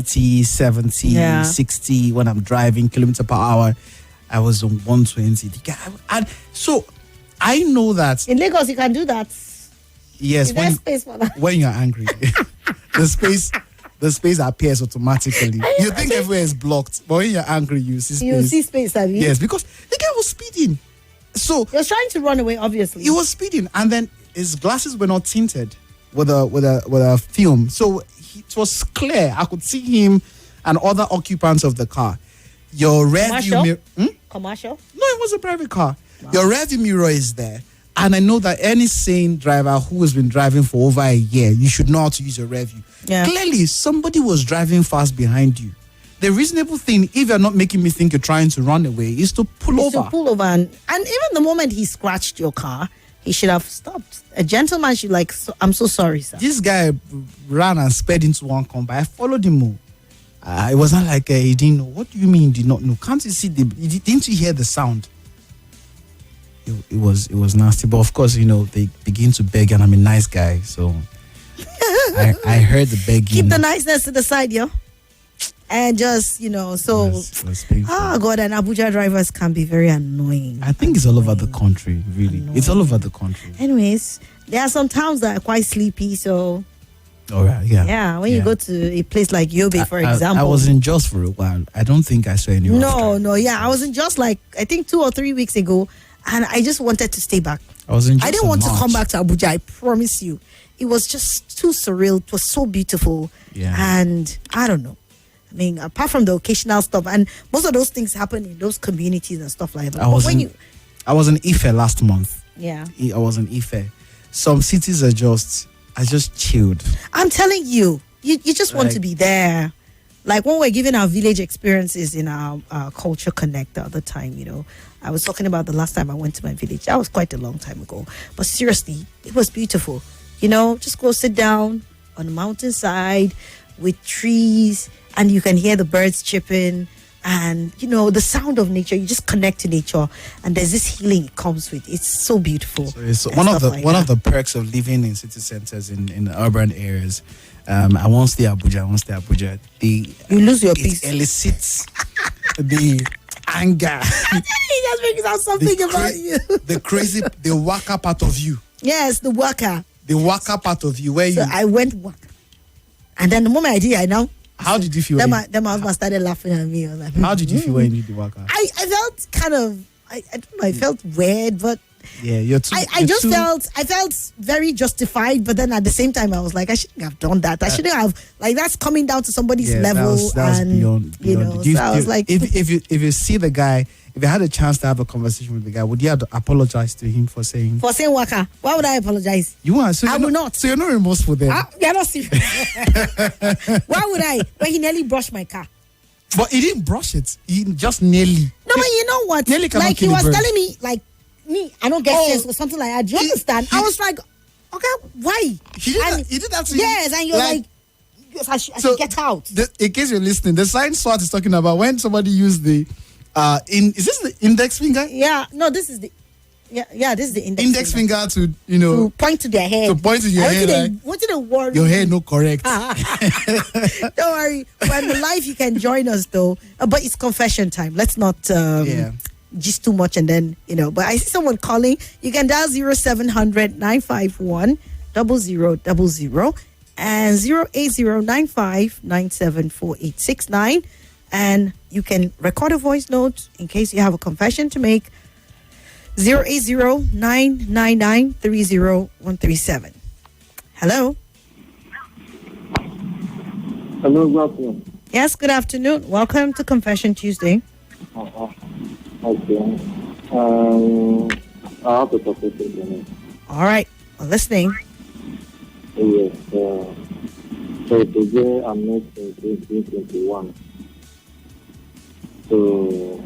80, 70, 60 when I'm driving kilometer per hour. I was on 120. And so I know that in Lagos you can do that. Yes, when, space for that? When you're angry, the space appears automatically. You think everywhere is blocked, but when you're angry, you see space. You see space, have you? Yes, because the guy was speeding. So he was trying to run away. Obviously, he was speeding, and then his glasses were not tinted with a film, so it was clear. I could see him and other occupants of the car. Your rear view mirror. Commercial? No, it was a private car. Wow. Your rear view mirror is there. And I know that any sane driver who has been driving for over a year, you should know how to use your rear view. Yeah. Clearly, somebody was driving fast behind you. The reasonable thing, if you're not making me think you're trying to run away, is to pull over. And even the moment he scratched your car, he should have stopped. A gentleman should I'm so sorry, sir. This guy ran and sped into one combat. I followed him more. It wasn't like he didn't know. What do you mean he did not know? Can't you see didn't you hear the sound? It was nasty. But of course, they begin to beg, and I'm a nice guy, so I heard the begging. Keep the niceness to the side, yo. And just, so God, and Abuja drivers can be very annoying. I think it's all over the country, really. Annoying. It's all over the country. Anyways, there are some towns that are quite sleepy, so all right, yeah. Yeah, when you go to a place like Yobe, for example. I was in Jos for a while. I don't think I saw anyone. I was in Jos I think 2 or 3 weeks ago, and I just wanted to stay back. I didn't want to come back to Abuja, I promise you. It was just too surreal. It was so beautiful. Yeah. And I don't know. I mean, apart from the occasional stuff, and most of those things happen in those communities and stuff like that. I was in Ife last month. Yeah. I was in Ife. Some cities are just chilled. I'm telling you, you just want to be there. Like when we're giving our village experiences in our Culture Connect the other time, I was talking about the last time I went to my village. That was quite a long time ago. But seriously, it was beautiful. Just go sit down on the mountainside with trees, and you can hear the birds chirping, and the sound of nature. You just connect to nature, and there's this healing it comes with. It's so beautiful. So it's one of the perks of living in city centers in urban areas. I won't stay Abuja. You lose your peace. It elicits the anger. He just makes out something about you. The waka part of you. Yes, the waka. The waka part of you where I went waka, and then the moment I did, I know. How did you feel? Then my husband started laughing at me. I was like, how did you feel when you did the waka? I felt kind of, I don't know, I felt weird, but yeah, I felt very justified, but then at the same time I was like, I shouldn't have done that. I shouldn't have, that's coming down to somebody's level. That was beyond. So I was like, if you see the guy, if you had a chance to have a conversation with the guy, would you have to apologize to him for saying waka? Why would I apologize? You want? So I will not. So you're not remorseful then? You're not serious. Why would I? When he nearly brushed my car. But he didn't brush it. He just nearly. No, but you know what? Nearly like he was telling me, I don't get sense or something like that. Do you understand? I was like, okay, why? He did that to you? Yes, and you're like I should get out. In case you're listening, the sign Swat is talking about when somebody used the is this the index finger? Yeah, no, this is the this is the index finger to to point to their head. To point to your head. What did the word? Your hair no correct. Don't worry. When the live, you can join us though. But it's confession time. Let's not just too much and then But I see someone calling. You can dial 0700 951 0000 and 08095974869. And you can record a voice note in case you have a confession to make. 080-999-30137. Hello. Hello, good afternoon. Yes, good afternoon. Welcome to Confession Tuesday. Okay. I have to talk to you. All right. Well, listening. Yes. So today I'm not in 2021. So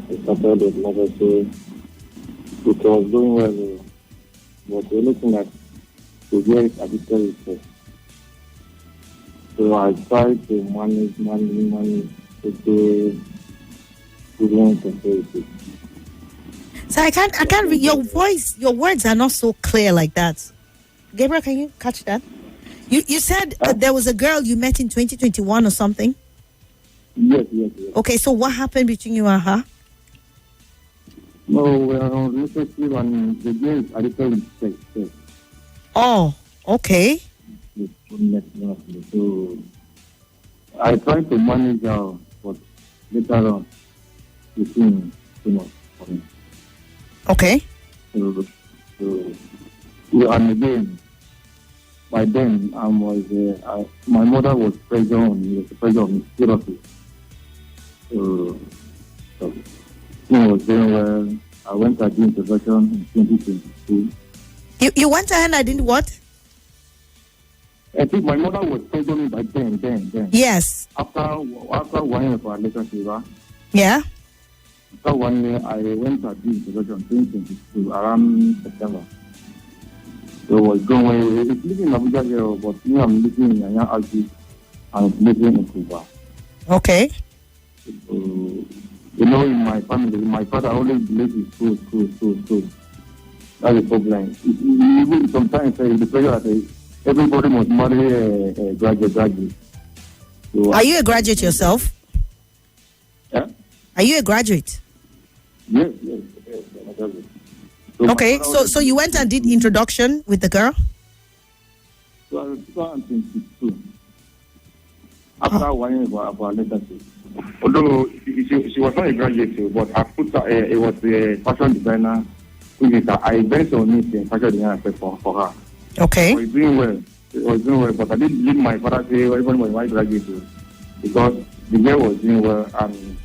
I started with mother say it was doing well, but we're looking at the very addicted itself. So I tried to manage to do security. So I can't read your voice. Your words are not so clear like that. Gabriel, can you catch that? You said that there was a girl you met in 2021 or something. Yes, yes, yes. Okay, so what happened between you and her? No, we are on relationship and the girl is addicted with sex. Oh, okay. So I tried to manage her, but later on, it seemed too much for me. Okay. And again, by then, my mother was pressure on me, pressure on me, seriously. So thing was doing well. I went to the introduction in 2022. You went ahead and I didn't what? I think my mother was pressuring me by then. Yes. After 1 year of our relationship, Yeah. after 1 year, I went to the introduction 2022 around September. So I was going well. It's living in Abuja here, but me, I'm living in Yanya Alti and living in Cuba. Okay. In my family, my father always believes in school. That's the problem. Even sometimes the pressure that everybody must marry a graduate. So, Are you a graduate yourself? Yeah? Are you a graduate? Yes. So Okay, so you went and did introduction with the girl? 2022. After 1 year of our relationship. Although she was not a graduate, but I put her, it was a fashion designer. I based on it in fashion designer for her. Okay. It was doing well, but I didn't believe my father say everyone was my graduate because the girl was doing well and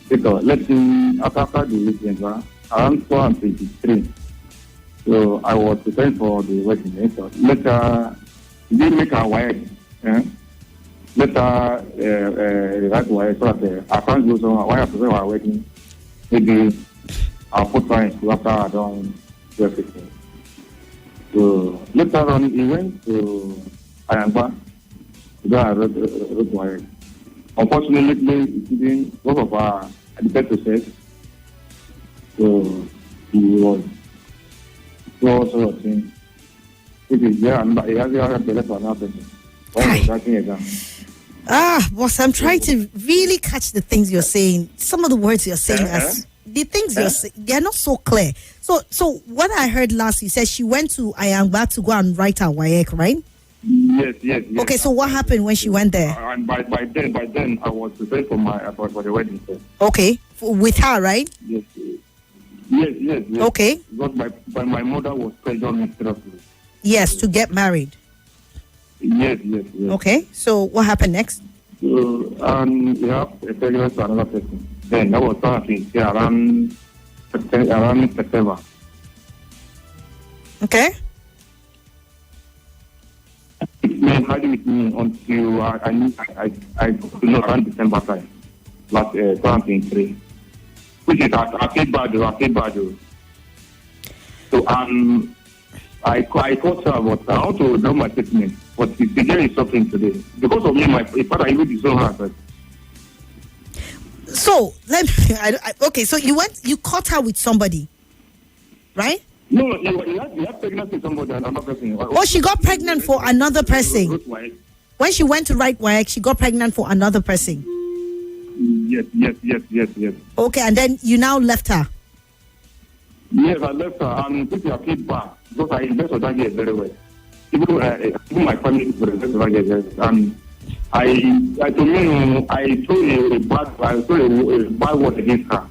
let's see after the weekend, around 2023. So I was preparing for the wedding. So later, we didn't make our wife. Later, that's why so that our friends go so why after our wedding, maybe I'll put her in school after I don't do everything. So later on, he went to Ayamba. Then I wrote to her. Unfortunately, it didn't. Both of our addicted to sex. So he was so sort of thing. Which is and he has the letter for another person. When he was writing it down. Boss, I'm trying to really catch the things you're saying. Some of the words you're saying, as the things you're saying, they're not so clear. So what I heard last, you said she went to Ayangba to go and write her WAEC, right? Yes. Okay, so what happened when she went there? And by then, I was prepared for the wedding. Okay, with her, right? Yes. Okay. Because my mother was pressuring me seriously. Yes, to get married. Yes. Okay, so what happened next? So, we have a failure to another person. Then that was something around September. Okay. It hiding with me until I around December time, last 2023. Which is I feel bad. So I called her, but I want to know my statement. But the girl is suffering today because of me. My father even disowned her first. So okay. So you caught her with somebody, right? No, you had pregnant with somebody, another person. Oh, she got pregnant for another person. When she went to write WAEC, she got pregnant for another person. Yes. Okay, and then you now left her. Yes, I left her and put her feet back because I invested on that girl very well. Even my family invested on that girl very well. And I threw a bad word against her,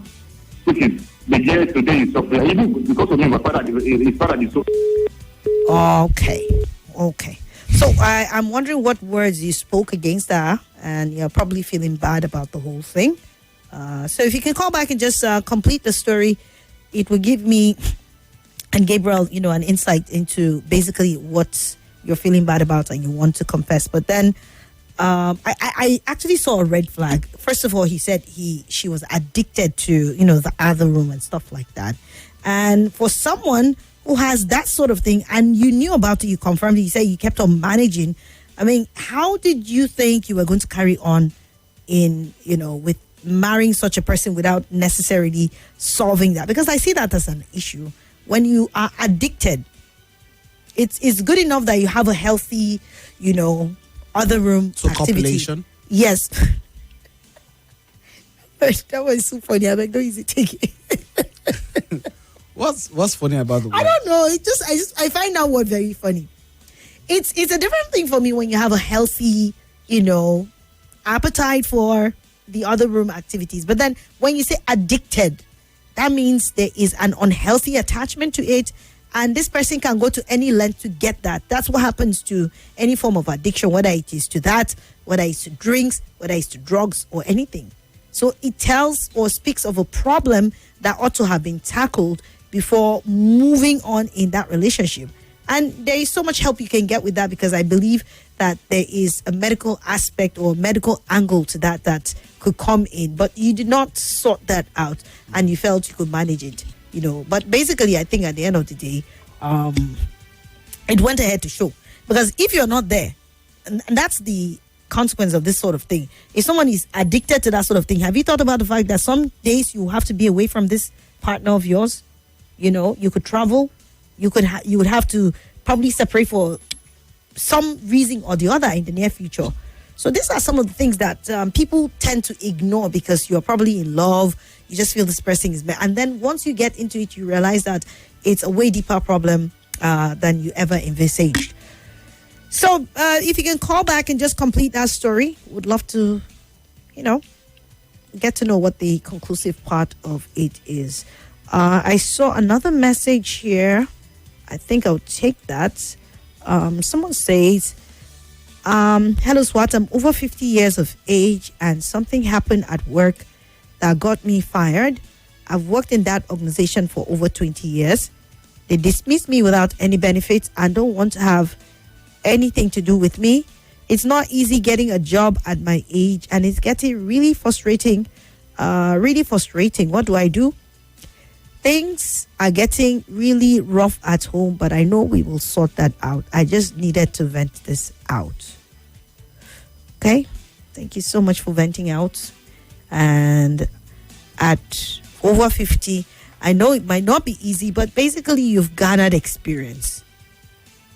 which is the girl today is suffering. Even because of me, his father is so. Okay. So I'm wondering what words you spoke against her, and you're probably feeling bad about the whole thing. So if you can call back and just complete the story, it will give me and Gabriel, an insight into basically what you're feeling bad about and you want to confess. But then I actually saw a red flag. First of all, he said she was addicted to, the other room and stuff like that. And for someone who has that sort of thing, and you knew about it, you confirmed it, you said you kept on managing. I mean, how did you think you were going to carry on with marrying such a person without necessarily solving that? Because I see that as an issue. When you are addicted, it's good enough that you have a healthy, other room So activity. copulation? Yes. That was so funny. I'm like, don't use it, take it. What's funny about the word? I don't know. I find that word very funny. It's a different thing for me when you have a healthy, appetite for the other room activities. But then when you say addicted, that means there is an unhealthy attachment to it. And this person can go to any length to get that. That's what happens to any form of addiction, whether it is to that, whether it's to drinks, whether it's to drugs or anything. So it tells or speaks of a problem that ought to have been tackled before moving on in that relationship. And there is so much help you can get with that, because I believe that there is a medical aspect or medical angle to that could come in. But you did not sort that out and you felt you could manage it. But basically, I think at the end of the day, it went ahead to show. Because if you're not there, and that's the consequence of this sort of thing. If someone is addicted to that sort of thing, have you thought about the fact that some days you have to be away from this partner of yours? You could travel. You would have to probably separate for some reason or the other in the near future. So these are some of the things that people tend to ignore because you're probably in love. You just feel this person is bad. And then once you get into it, you realize that it's a way deeper problem than you ever envisaged. So if you can call back and just complete that story, would love to, get to know what the conclusive part of it is. I saw another message here. I think I'll take that. Someone says, hello, Swat. I'm over 50 years of age and something happened at work that got me fired. I've worked in that organization for over 20 years. They dismissed me without any benefits and don't want to have anything to do with me. It's not easy getting a job at my age and it's getting really frustrating. What do I do? Things are getting really rough at home, but I know we will sort that out. I just needed to vent this out. Okay? Thank you so much for venting out. And at over 50, I know it might not be easy, but basically you've garnered experience.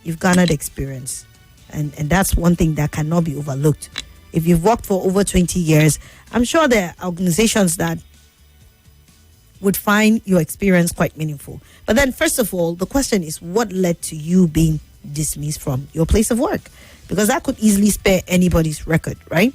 And that's one thing that cannot be overlooked. If you've worked for over 20 years, I'm sure there are organizations that would find your experience quite meaningful. But then, first of all, the question is, what led to you being dismissed from your place of work? Because that could easily spare anybody's record, right?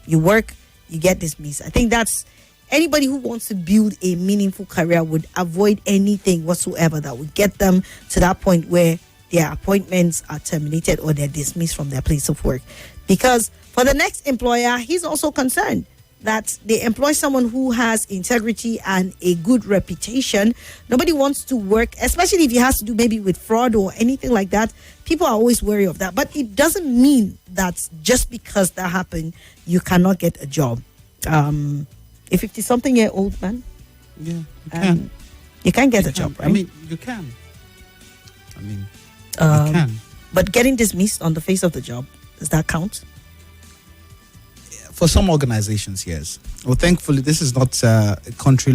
You work, you get dismissed. I think that's anybody who wants to build a meaningful career would avoid anything whatsoever that would get them to that point where their appointments are terminated or they're dismissed from their place of work. Because for the next employer, he's also concerned that they employ someone who has integrity and a good reputation. Nobody wants to work, especially if it has to do maybe with fraud or anything like that. People are always wary of that. But it doesn't mean that just because that happened, you cannot get a job. A 50-something-year-old man, yeah, you can. You can get a job, right? I mean, you can. You can. But getting dismissed on the face of the job, does that count? For some organizations, yes. Well, thankfully, this is not a country.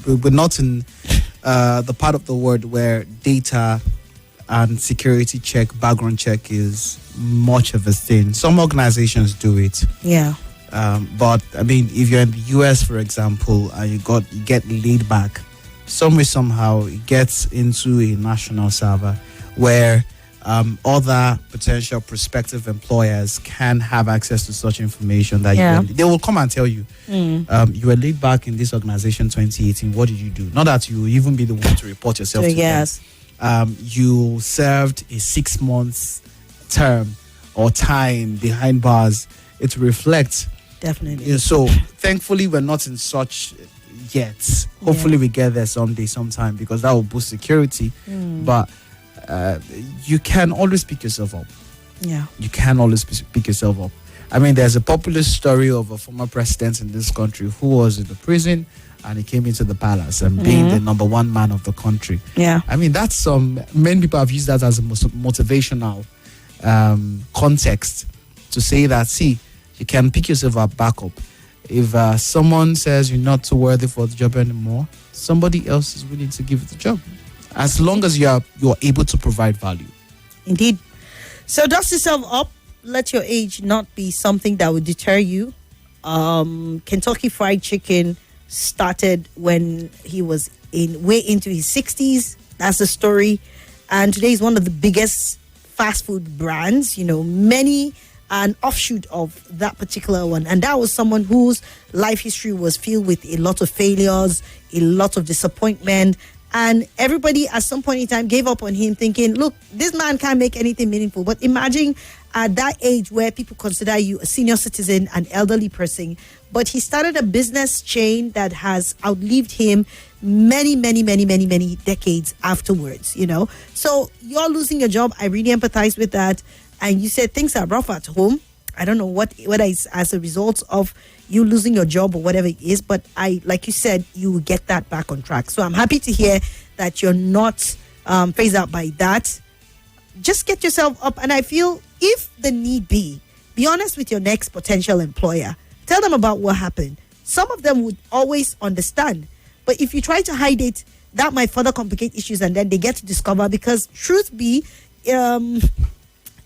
We're not in the part of the world where data and security check, background check is much of a thing. Some organizations do it. Yeah. But I mean, if you're in the US, for example, and you get laid back, some way somehow it gets into a national server where other potential prospective employers can have access to such information that they will come and tell you, you were laid back in this organization 2018. What did you do? Not that you will even be the one to report yourself to them. You served a 6-month term or time behind bars. It reflects. Definitely. So thankfully, we're not in such yet. Hopefully, we get there sometime because that will boost security. But you can always pick yourself up. Yeah. You can always pick yourself up. I mean, there's a popular story of a former president in this country who was in the prison and he came into the palace and being the number one man of the country. Yeah. I mean, that's many people have used that as a motivational context to say that, see, you can pick yourself up, back up. If someone says you're not too worthy for the job anymore, somebody else is willing to give you the job. As long as you're able to provide value. Indeed. So dust yourself up. Let your age not be something that would deter you. Kentucky Fried Chicken started when he was way into his 60s. That's the story. And today is one of the biggest fast food brands, many an offshoot of that particular one. And that was someone whose life history was filled with a lot of failures, a lot of disappointment. And everybody at some point in time gave up on him, thinking, look, this man can't make anything meaningful. But imagine at that age where people consider you a senior citizen, an elderly person. But he started a business chain that has outlived him many decades afterwards, So you're losing your job. I really empathize with that. And you said things are rough at home. I don't know whether it's as a result of you losing your job or whatever it is, but like you said, you will get that back on track. So I'm happy to hear that you're not phased out by that. Just get yourself up. And I feel if the need be honest with your next potential employer. Tell them about what happened. Some of them would always understand. But if you try to hide it, that might further complicate issues, and then they get to discover, because truth be,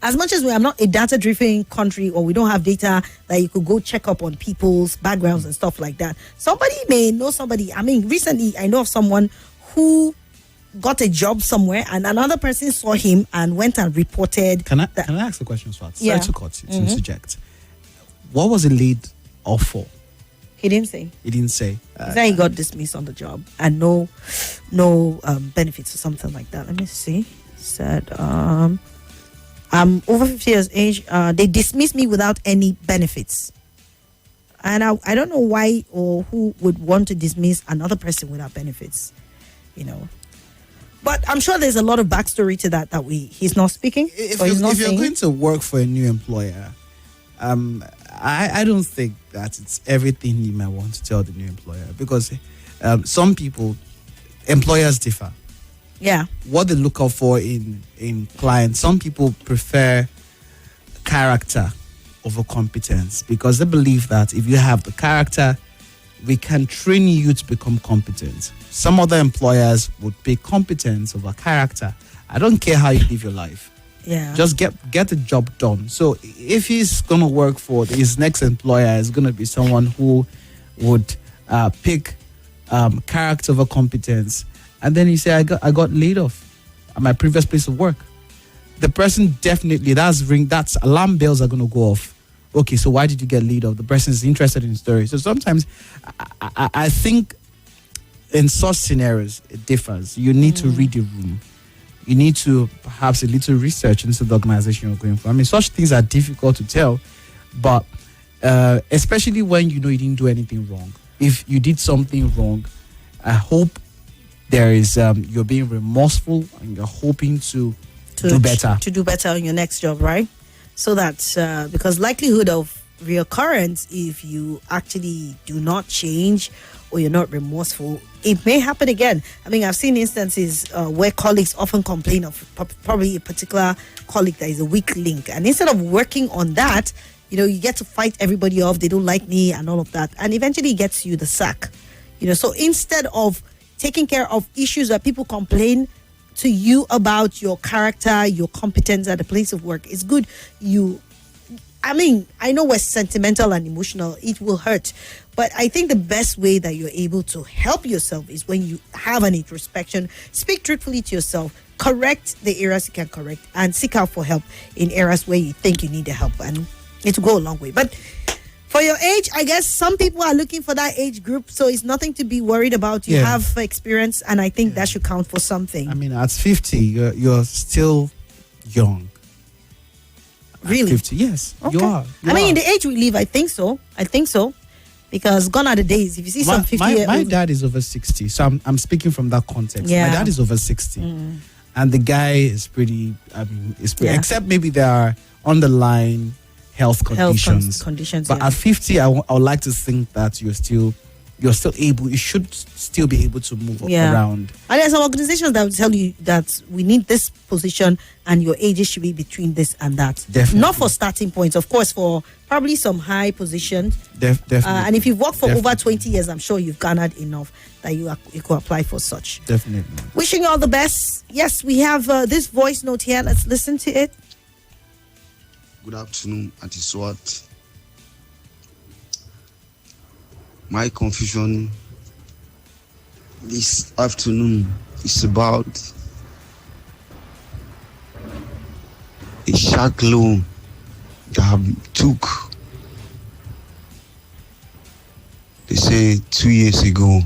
as much as we are not a data-driven country, or we don't have data that you could go check up on people's backgrounds and stuff like that, somebody may know somebody. I mean, recently I know of someone who got a job somewhere, and another person saw him and went and reported. Can I ask a question, Swat? Yeah. Sorry to cut, to interject. What was he laid off for? He didn't say. He didn't say. He said he got dismissed on the job and no benefits or something like that. Let me see. He said, I'm over 50 years age. They dismissed me without any benefits. And I don't know why or who would want to dismiss another person without benefits, But I'm sure there's a lot of backstory to that he's not speaking. If you're going to work for a new employer, I don't think that it's everything you might want to tell the new employer, because some people, employers differ. Yeah. What they look out for in clients, some people prefer character over competence, because they believe that if you have the character, we can train you to become competent. Some other employers would pay competence over character. I don't care how you live your life. Yeah. Just get the job done. So if he's going to work for his next employer, is going to be someone who would pick character over competence, and then he said, I got laid off at my previous place of work. The person definitely, that's alarm bells are going to go off. Okay, so why did you get laid off? The person is interested in the story. So sometimes I think in such scenarios, it differs. You need to read the room. You need to perhaps a little research into the organization you're going for. I mean, such things are difficult to tell, but especially when you know you didn't do anything wrong. If you did something wrong, I hope there is you're being remorseful and you're hoping to do better. To do better on your next job, right? So that because likelihood of reoccurrence, if you actually do not change or you're not remorseful, it may happen again. I mean, I've seen instances where colleagues often complain of probably a particular colleague that is a weak link, and instead of working on that, you get to fight everybody off. They don't like me and all of that, and eventually it gets you the sack. So instead of taking care of issues that people complain to you about, your character, your competence at the place of work, it's good I know we're sentimental and emotional. It will hurt. But I think the best way that you're able to help yourself is when you have an introspection, speak truthfully to yourself, correct the areas you can correct, and seek out for help in areas where you think you need the help. And it will go a long way. But for your age, I guess some people are looking for that age group, so it's nothing to be worried about. You have experience, and I think that should count for something. I mean, at 50, you're still young. Really? 50, yes, Okay. you are. I mean, in the age we live, I think so. Because gone are the days. If you see some 50-year-olds. My dad is over 60, so I'm speaking from that context. Yeah. My dad is over 60, and the guy is pretty. Except maybe there are underlying health conditions. But at 50, I would like to think that you're still able. You should still be able to move around. And there's some organizations that will tell you that we need this position and your ages should be between this and that. Definitely. Not for starting points, of course, for probably some high positions. Definitely. And if you've worked for over 20 years, I'm sure you've garnered enough that you could apply for such. Definitely. Wishing you all the best. Yes, we have this voice note here. Let's listen to it. Good afternoon, Auntie Swat. My confusion this afternoon is about a shark loan that I took, they say 2 years ago,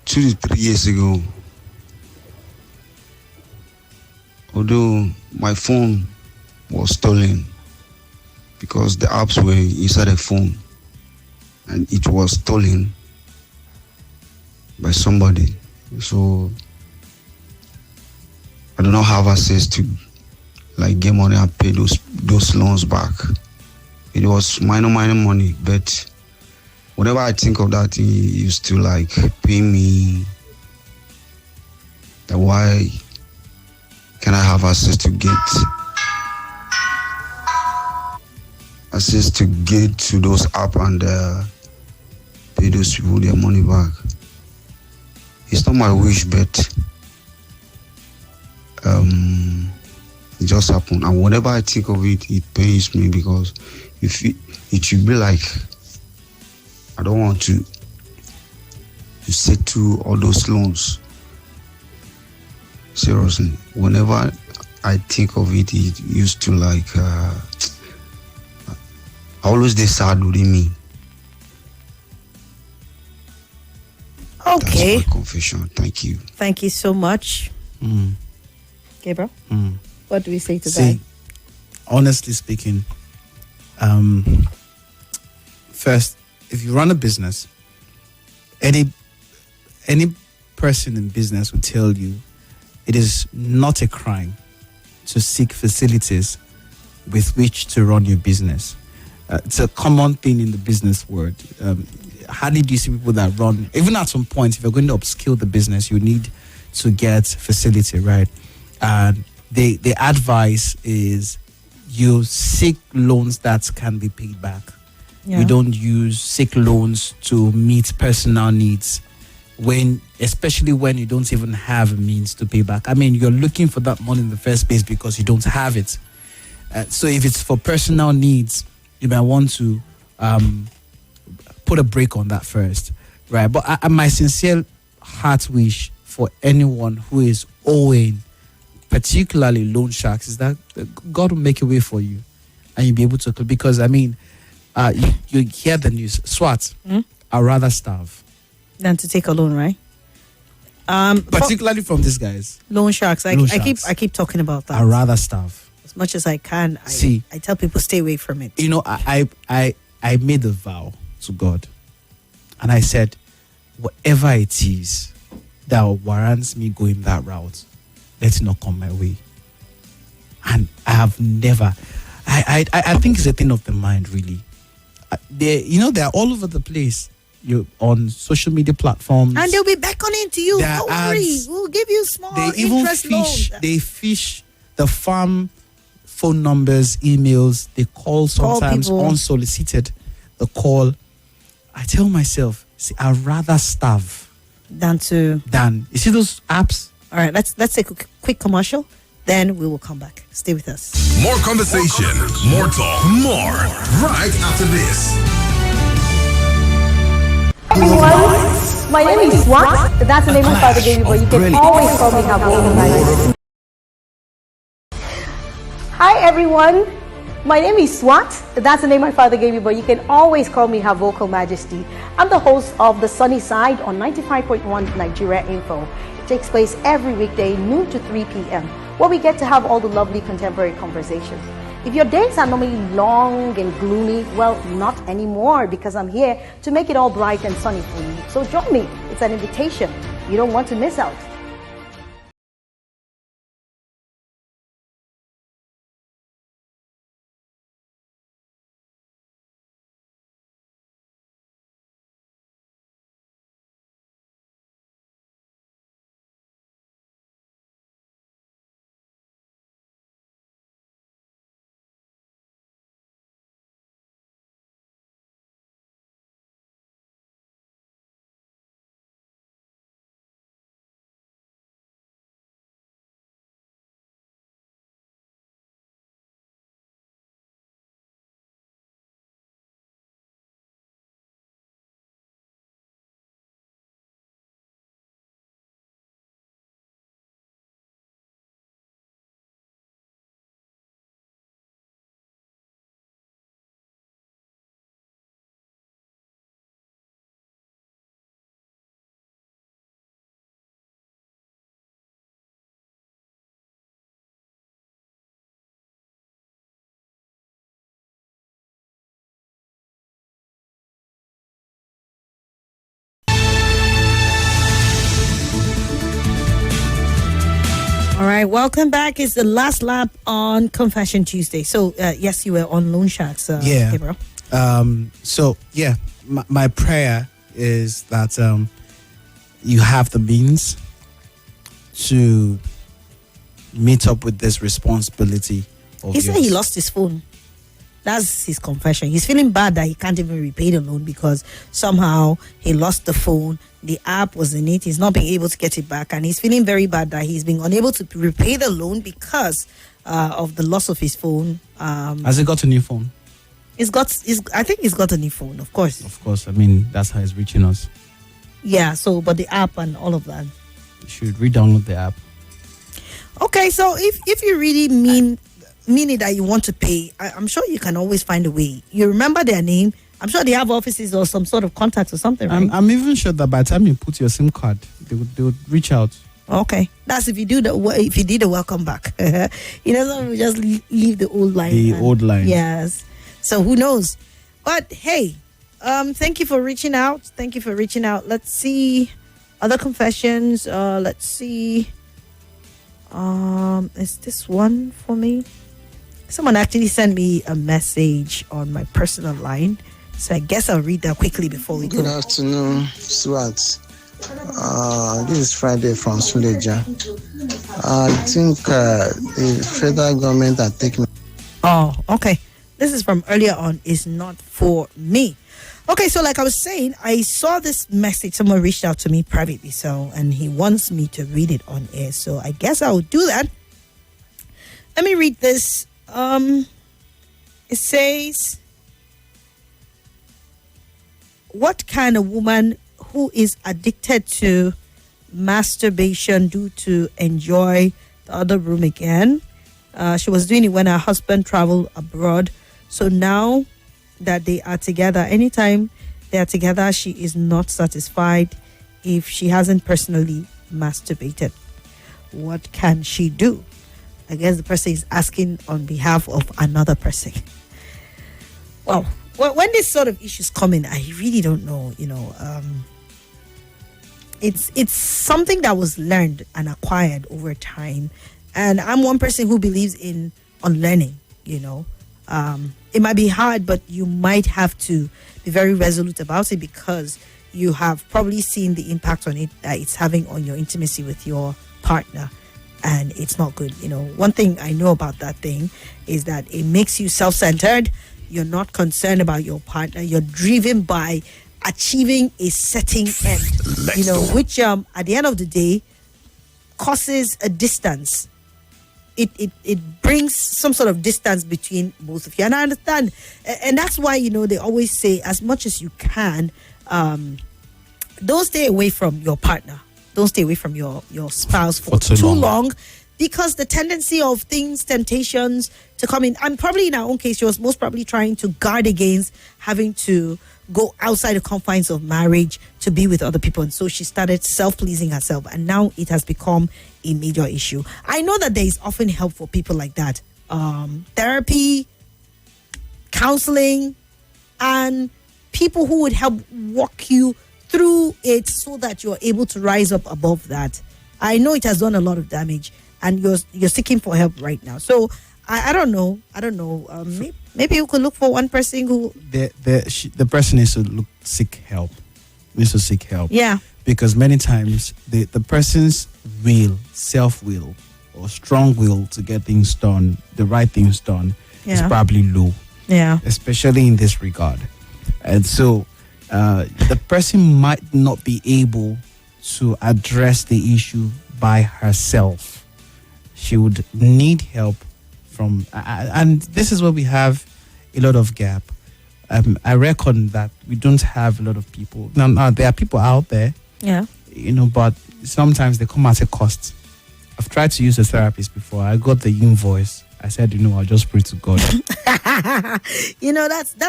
2 to 3 years ago. Although my phone was stolen because the apps were inside the phone and it was stolen by somebody. So I do not have access to like get money and pay those loans back. It was minor money, but whenever I think of that, he used to like pay me. That why can I have access to get to those app and pay those people their money back? It's not my wish, but it just happened. And whenever I think of it, it pains me because if it should be like I don't want to settle all those loans. Seriously, whenever I think of it, it used to like always they sad within me. Okay. That's my confession. Thank you. Thank you so much. Gabriel, what do we say to See, that? honestly speaking, first, if you run a business, any person in business will tell you it is not a crime to seek facilities with which to run your business. It's a common thing in the business world. Hardly do you see people that run, even at some point, if you're going to upskill the business, you need to get facility, right? And the advice is you seek loans that can be paid back. Yeah. You don't seek loans to meet personal needs especially when you don't even have a means to pay back. I mean, you're looking for that money in the first place because you don't have it. So if it's for personal needs, you might want to put a break on that first, right? But my sincere heart wish for anyone who is owing, particularly loan sharks, is that God will make a way for you and you'll be able to, because I mean, you hear the news, Swat, I'd rather starve. Than to take a loan, right? Particularly from these guys. Loan sharks. Loan I sharks. keep talking about that. I'd rather starve. As much as I can. See, I tell people stay away from it. You know, I made a vow to God, and I said, whatever it is that warrants me going that route, let it not come my way. And I have never. I think it's a thing of the mind, really. They're all over the place. You're on social media platforms, and they'll be beckoning to you. Their Don't worry, ads, we'll give you small they even interest fish. loans. They fish the farm phone numbers, emails. They call sometimes people. unsolicited. The call. I tell myself, see, I'd rather starve than you see those apps. All right, let's take a quick commercial. Then we will come back. Stay with us. More conversation, more talk, more right after this. Everyone, my name is Swat. That's the name my father gave me, but you can always call me Habo. Hi everyone, my name is Swat. That's the name my father gave me, but you can always call me Her Vocal Majesty. I'm the host of The Sunny Side on 95.1 Nigeria Info. It takes place every weekday, noon to 3 p.m., where we get to have all the lovely contemporary conversations. If your days are normally long and gloomy, well, not anymore, because I'm here to make it all bright and sunny for you. So join me. It's an invitation. You don't want to miss out. right, welcome back. It's the last lap on Confession Tuesday. So, yes, you were on Loan Sharks, Gabriel. So, yeah, my prayer is that you have the means to meet up with this responsibility of He said yours. he lost his phone. That's his confession. He's feeling bad that he can't even repay the loan because somehow he lost the phone. The app was in it. He's not being able to get it back. And he's feeling very bad that he's been unable to repay the loan because of the loss of his phone. Has he got a new phone? I think he's got a new phone, of course. Of course. I mean, that's how he's reaching us. Yeah, so, but the app and all of that. You should re-download the app. Okay, so if you really mean it that you want to pay, I'm sure you can always find a way. You remember their name. I'm sure they have offices or some sort of contacts or something, right? I'm even sure that by the time you put your SIM card, they would reach out. Okay, that's if you did the welcome back. You know, some will just leave the old line. The old line. Yes. So who knows? But hey, thank you for reaching out. Let's see other confessions. Let's see. Is this one for me? Someone actually sent me a message on my personal line, so I guess I'll read that quickly before we Good go. afternoon, Swat. This is Friday from Suleja. I think the federal government are taking. Oh, okay. This is from earlier on. Is not for me. Okay, so like I was saying, I saw this message. Someone reached out to me privately, and he wants me to read it on air. So I guess I will do that. Let me read this. It says, what can a woman who is addicted to masturbation do to enjoy the other room again? She was doing it when her husband traveled abroad. So now that they are together, anytime they are together, she is not satisfied if she hasn't personally masturbated. What can she do? I guess the person is asking on behalf of another person. Well, when this sort of issues come in, I really don't know. It's something that was learned and acquired over time, and I'm one person who believes in unlearning. It might be hard, but you might have to be very resolute about it because you have probably seen the impact on it that it's having on your intimacy with your partner, and it's not good. One thing I know about that thing is that it makes you self-centered. You're not concerned about your partner. You're driven by achieving a certain end, which at the end of the day causes a distance. It brings some sort of distance between both of you, and I understand, and that's why they always say, as much as you can, don't stay away from your partner, don't stay away from your spouse for too long, because the tendency of temptations to come in, and probably in our own case, she was most probably trying to guard against having to go outside the confines of marriage to be with other people, and so she started self-pleasing herself, and now it has become a major issue. I know that there is often help for people like that, therapy, counseling, and people who would help walk you through it so that you're able to rise up above that. I know it has done a lot of damage, and you're seeking for help right now. So I don't know. Maybe you could look for one person who the person needs to seek help. Yeah. Because many times the person's self-will or strong will to get things done, the right things done, is probably low. Yeah. Especially in this regard. And so the person might not be able to address the issue by herself. She would need help from, and this is where we have a lot of gap. I reckon that we don't have a lot of people. Now there are people out there, but sometimes they come at a cost. I've tried to use a therapist before. I got the invoice. I said, I'll just pray to God. That's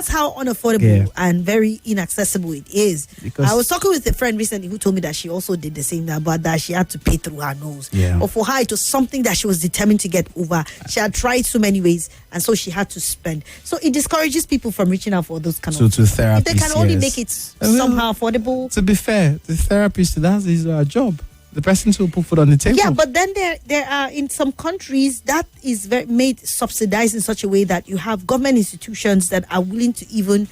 how unaffordable and very inaccessible it is. Because I was talking with a friend recently who told me that she also did the same, but that she had to pay through her nose. Yeah. But for her, it was something that she was determined to get over. She had tried so many ways, and so she had to spend. So it discourages people from reaching out for those kind of... to therapists, they can only make it somehow affordable. To be fair, the therapist, that is our job. the person to put food on the table. Yeah, but then there are in some countries that is made subsidized in such a way that you have government institutions that are willing to even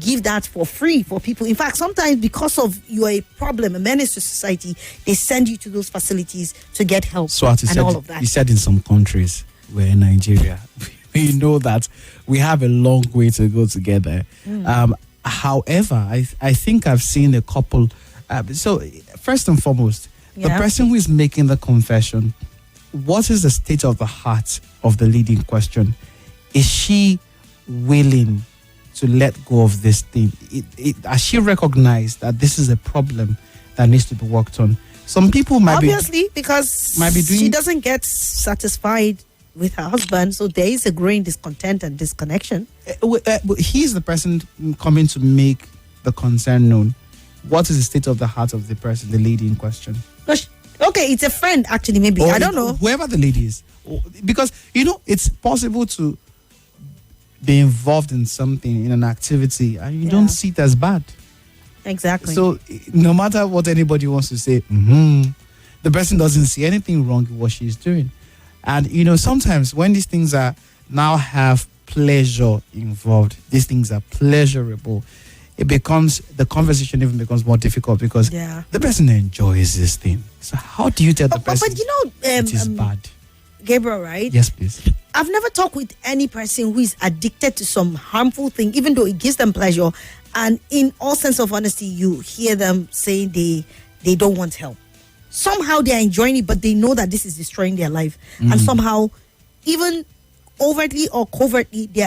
give that for free for people. In fact, sometimes because of you are a problem, a menace to society, they send you to those facilities to get help all of that. You said in some countries, we're in Nigeria, we know that we have a long way to go together. However, I think I've seen a couple. So first and foremost, the person who is making the confession, what is the state of the heart of the lady in question? Is she willing to let go of this thing? Has she recognized that this is a problem that needs to be worked on? Some people might because she doesn't get satisfied with her husband, so there is a growing discontent and disconnection. He's the person coming to make the concern known. What is the state of the heart of the person, the lady in question? Okay, it's a friend actually, maybe. I don't know. Whoever the lady is. Because, it's possible to be involved in something, in an activity, and you don't see it as bad. Exactly. So no matter what anybody wants to say, the person doesn't see anything wrong with what she's doing. And sometimes when these things are now have pleasure involved, these things are pleasurable, the conversation even becomes more difficult because the person enjoys this thing. So how do you tell the person it is bad? Gabriel, right? Yes, please. I've never talked with any person who is addicted to some harmful thing, even though it gives them pleasure. And in all sense of honesty, you hear them saying they don't want help. Somehow they are enjoying it, but they know that this is destroying their life. And somehow, even overtly or covertly, they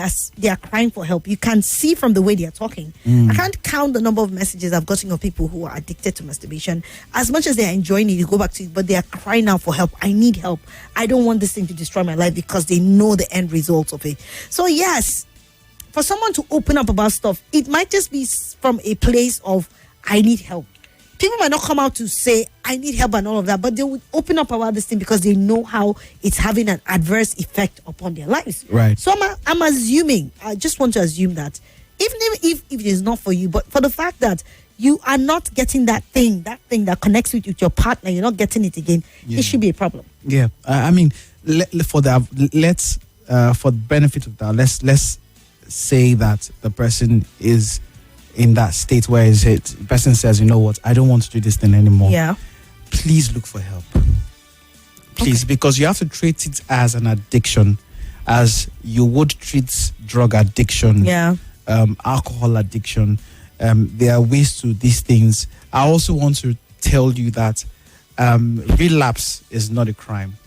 are crying for help. You can see from the way they are talking. I can't count the number of messages I've gotten of people who are addicted to masturbation. As much as they are enjoying it, you go back to it, but they are crying out for help. I need help. I don't want this thing to destroy my life, because they know the end result of it. So yes, for someone to open up about stuff, it might just be from a place of, I need help. People might not come out to say, I need help and all of that, but they would open up about this thing because they know how it's having an adverse effect upon their lives. Right. So I'm assuming, I just want to assume that, even if it is not for you, but for the fact that you are not getting that thing that connects with your partner, you're not getting it again, it should be a problem. Yeah. I mean, for the benefit of that, let's say that the person is in that state where the person says, you know what, I don't want to do this thing anymore. Yeah. Please look for help. Please, because you have to treat it as an addiction, as you would treat drug addiction, alcohol addiction. There are ways to these things. I also want to tell you that relapse is not a crime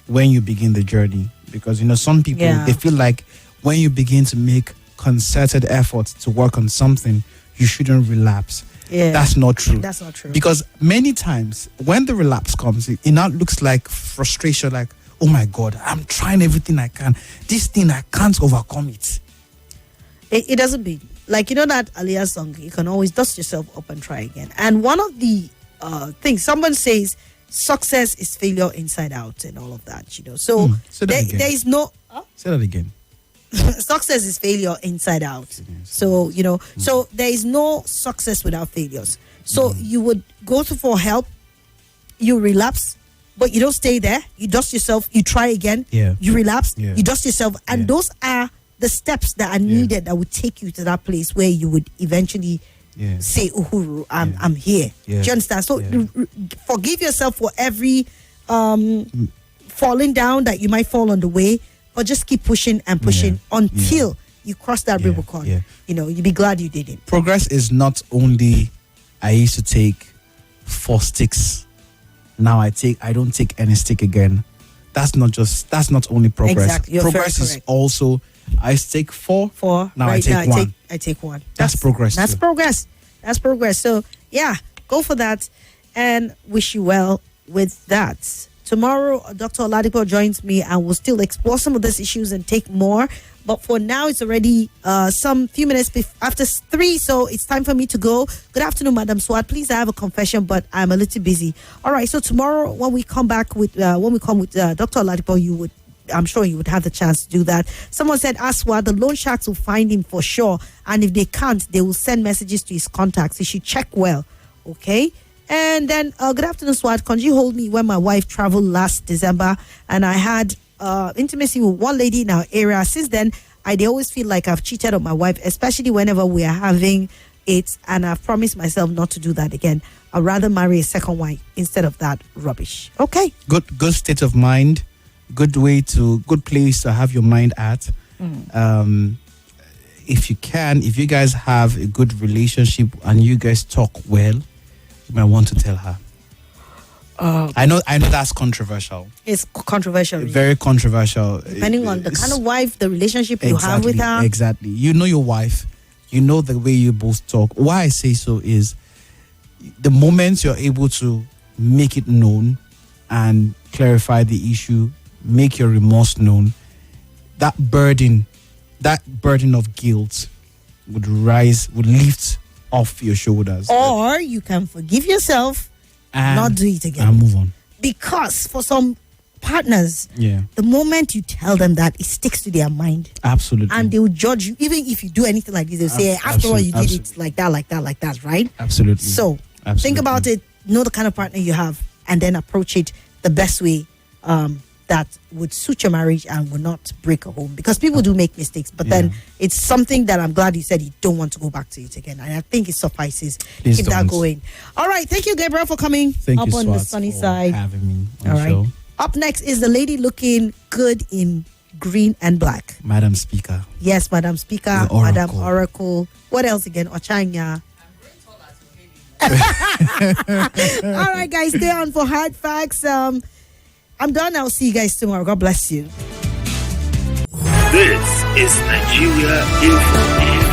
when you begin the journey, because some people they feel like when you begin to make concerted effort to work on something, you shouldn't relapse. That's not true. That's not true. Because many times when the relapse comes, it now looks like frustration, like, oh my God, I'm trying everything I can. This thing, I can't overcome it. It doesn't be like, that Aliyah song, you can always dust yourself up and try again. And one of the things, someone says success is failure inside out and all of that, So there is no... Say that again. Success is failure inside out. So so there is no success without failures. So you would go for help, you relapse, but you don't stay there. You dust yourself, you try again, you relapse, you dust yourself, and those are the steps that are needed that would take you to that place where you would eventually say, Uhuru, I'm here. Do you understand? So forgive yourself for every falling down that you might fall on the way, but just keep pushing and pushing until you cross that Rubicon. You'll be glad you did it. Progress is not only, I used to take 4 sticks, now I don't take any stick again. That's not only progress. Exactly. Progress is also, I used to take 4. Now I take 1. I take 1. That's progress. That's too. progress. That's progress. So go for that and wish you well with that. Tomorrow, Dr. Oladipo joins me and we'll still explore some of these issues and take more. But for now, it's already some few minutes after 3, so it's time for me to go. Good afternoon, Madam Swat. Please, I have a confession, but I'm a little busy. All right, so tomorrow, when we come with Dr. Oladipo, I'm sure you would have the chance to do that. Someone said, Aswa, the loan sharks will find him for sure. And if they can't, they will send messages to his contacts. He should check well, okay? And then, good afternoon, Swat. Can you hold me when my wife traveled last December and I had intimacy with one lady in our area? Since then, I always feel like I've cheated on my wife, especially whenever we are having it, and I've promised myself not to do that again. I'd rather marry a second wife instead of that rubbish. Okay. Good state of mind. Good place to have your mind at. If you guys have a good relationship and you guys talk well, you might want to tell her. I know that's controversial. It's controversial. Very controversial. Depending on the kind of wife, the relationship you have with her. Exactly. You know your wife. You know the way you both talk. Why I say so is the moment you're able to make it known and clarify the issue, make your remorse known, that burden of guilt would lift off your shoulders. Or you can forgive yourself and not do it again. And move on. Because for some partners, the moment you tell them that, it sticks to their mind. Absolutely. And they will judge you. Even if you do anything like this, they'll say, after all, you did it like that, right? Absolutely. So think about it, know the kind of partner you have, and then approach it the best way that would suit your marriage and will not break a home, because people do make mistakes, but then it's something that I'm glad you said you don't want to go back to it again, and I think it suffices. Please keep that going. All right, thank you, Gabriel, for coming up on the sunny side. Having me on all the right show. Up next is the lady looking good in green and black, Madam Speaker. Yes, Madam Speaker, Madam Oracle. What else again? Ochanya. All right, guys, stay on for hard facts. I'm done. I'll see you guys tomorrow. God bless you. This is Nigeria Info.